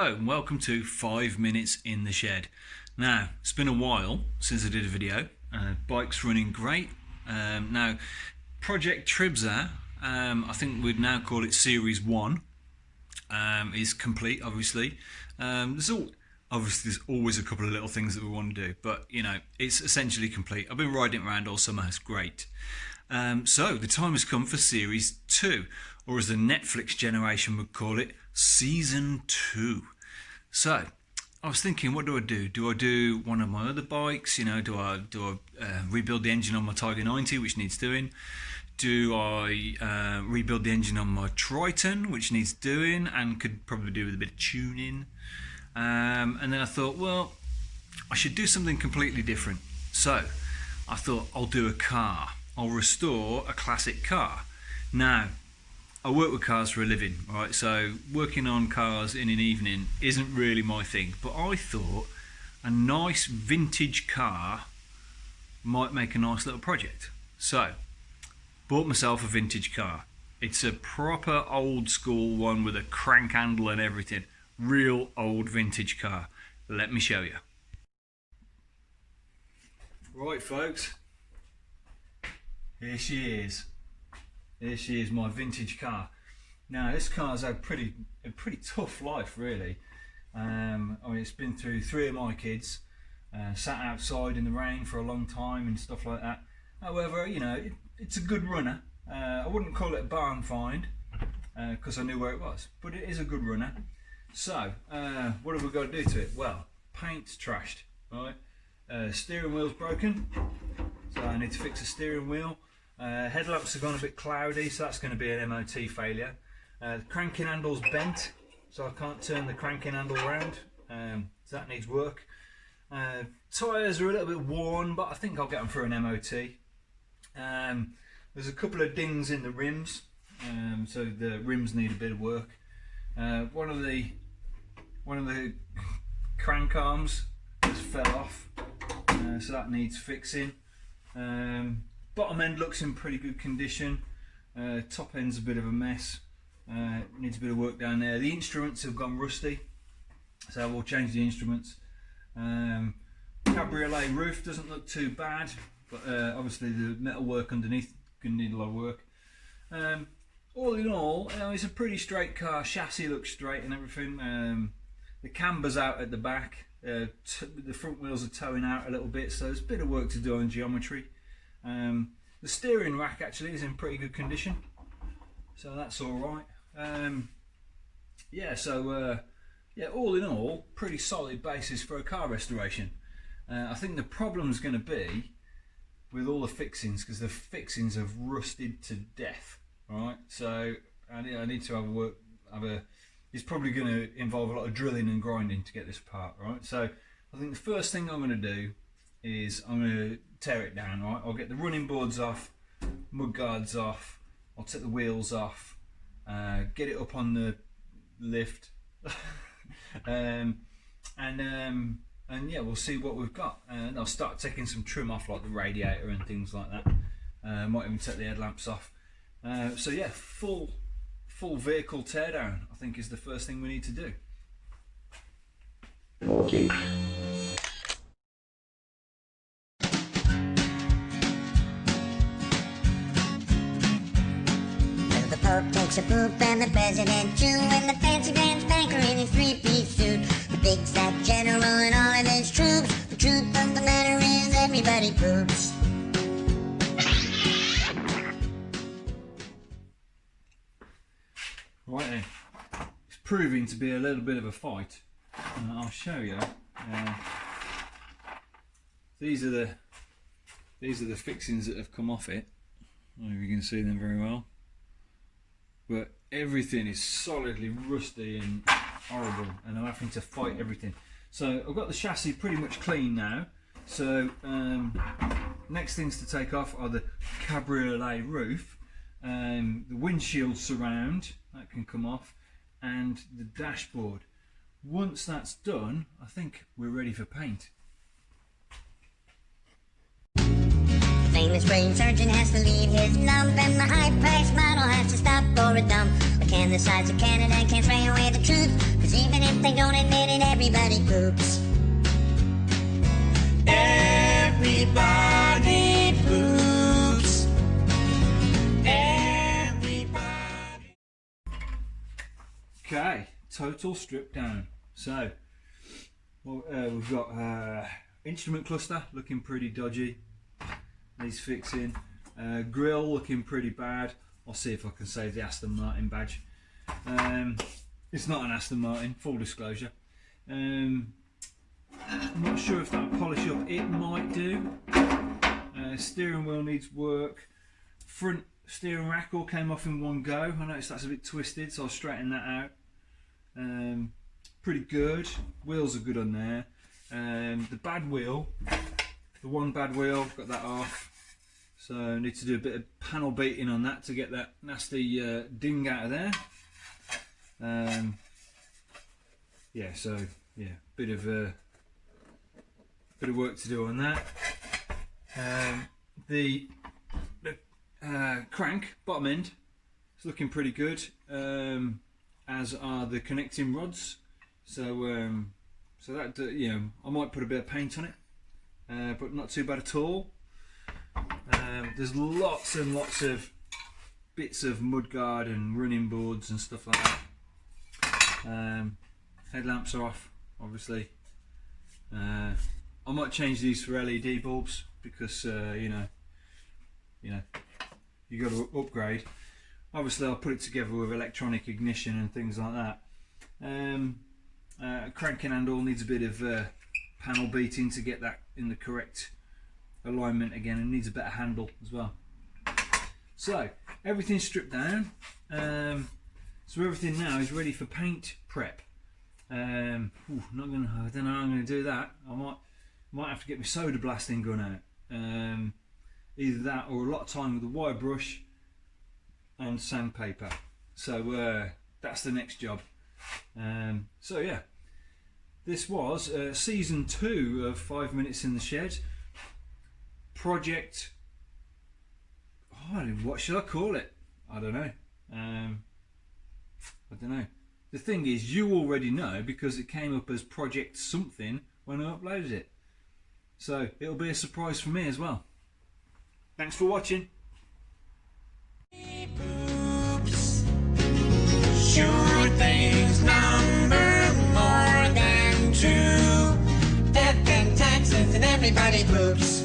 Hello and welcome to 5 Minutes in the Shed. Now, it's been a while since I did a video. Bike's running great. Now, Project Tribza, I think we'd now call it Series 1, is complete, obviously. There's always a couple of little things that we want to do, but you know, it's essentially complete. I've been riding it around all summer, it's great. So the time has come for Series 2, or as the Netflix generation would call it, Season 2. So I was thinking, what do I do? Do I do one of my other bikes? You know, do I rebuild the engine on my Tiger 90, which needs doing? Do I rebuild the engine on my Triton, which needs doing and could probably do with a bit of tuning? And then I thought, well, I should do something completely different. So I thought, I'll do a car. I'll restore a classic car. Now, I work with cars for a living, right? So working on cars in an evening isn't really my thing, but I thought a nice vintage car might make a nice little project. So bought myself a vintage car. It's a proper old school one with a crank handle and everything. Real old vintage car. Let me show you. Right, folks. Here she is. Here she is, my vintage car. Now, this car's had a pretty tough life, really. I mean, it's been through 3 of my kids, sat outside in the rain for a long time and stuff like that. However, you know, it's a good runner. I wouldn't call it a barn find because I knew where it was, but it is a good runner. So, what have we got to do to it? Well, paint's trashed, right? Steering wheel's broken, so I need to fix the steering wheel. Headlamps have gone a bit cloudy, so that's going to be an MOT failure. The cranking handle's bent, so I can't turn the cranking handle around, so that needs work. Tyres are a little bit worn, but I think I'll get them for an MOT. There's a couple of dings in the rims, so the rims need a bit of work. One of the crank arms just fell off, so that needs fixing. Bottom end looks in pretty good condition. Top end's a bit of a mess. Needs a bit of work down there. The instruments have gone rusty, so we'll change the instruments. Cabriolet roof doesn't look too bad, but obviously the metal work underneath going to need a lot of work. All in all, it's a pretty straight car. Chassis looks straight and everything. The camber's out at the back. The front wheels are towing out a little bit, so there's a bit of work to do on geometry. The steering rack actually is in pretty good condition, so that's all right. Yeah, all in all, pretty solid basis for a car restoration. I think the problem's going to be with all the fixings, because the fixings have rusted to death. Right, so I need to it's probably going to involve a lot of drilling and grinding to get this apart. Right, so I think the first thing I'm going to do is I'm going to tear it down. Right, I'll get the running boards off, mud guards off, I'll take the wheels off, get it up on the lift, and yeah, we'll see what we've got. And I'll start taking some trim off, like the radiator and things like that. Might even take the headlamps off. So yeah, full vehicle teardown, I think, is the first thing we need to do. Okay. The Pope takes a poop and the President too, and the fancy pants banker in his 3-piece suit. The big fat general and all of his troops. The truth of the matter is everybody poops. Right then, it's proving to be a little bit of a fight. I'll show you. These are the fixings that have come off it. I don't know if you can see them very well, but everything is solidly rusty and horrible, and I'm having to fight everything. So I've got the chassis pretty much clean now. So next things to take off are the cabriolet roof, the windshield surround, that can come off, and the dashboard. Once that's done, I think we're ready for paint. The famous brain surgeon has to leave his lump, and the high-priced model has to stop for a dump. can the size of Canada can't sway away the truth. Cause even if they don't admit it, everybody poops. Everybody poops. Everybody. Okay, total strip down. So, well, we've got instrument cluster looking pretty dodgy. Needs fixing. Grill looking pretty bad. I'll see if I can save the Aston Martin badge. It's not an Aston Martin, full disclosure. I'm not sure if that'll polish up. It might do. Steering wheel needs work. Front steering rack all came off in one go. I noticed that's a bit twisted, so I'll straighten that out. Pretty good. Wheels are good on there. The bad wheel, the one bad wheel, got that off. So I need to do a bit of panel beating on that to get that nasty ding out of there. Yeah, so yeah, bit of work to do on that. The crank bottom end is looking pretty good, as are the connecting rods. So so that you know, I might put a bit of paint on it, but not too bad at all. There's lots and lots of bits of mudguard and running boards and stuff like that. Headlamps are off, obviously. I might change these for LED bulbs because you know you got to upgrade. Obviously, I'll put it together with electronic ignition and things like that. Cranking handle needs a bit of panel beating to get that in the correct alignment again, and needs a better handle as well. So everything's stripped down, so everything now is ready for paint prep. I don't know how I'm going to do that. I might have to get my soda blasting gun out, either that or a lot of time with a wire brush and sandpaper. So that's the next job. So yeah, this was season 2 of 5 Minutes in the Shed. Project, what should I call it? I don't know. The thing is, you already know because it came up as Project something when I uploaded it. So it'll be a surprise for me as well. Thanks for watching. Sure things number more than 2. Death and taxes and everybody poops.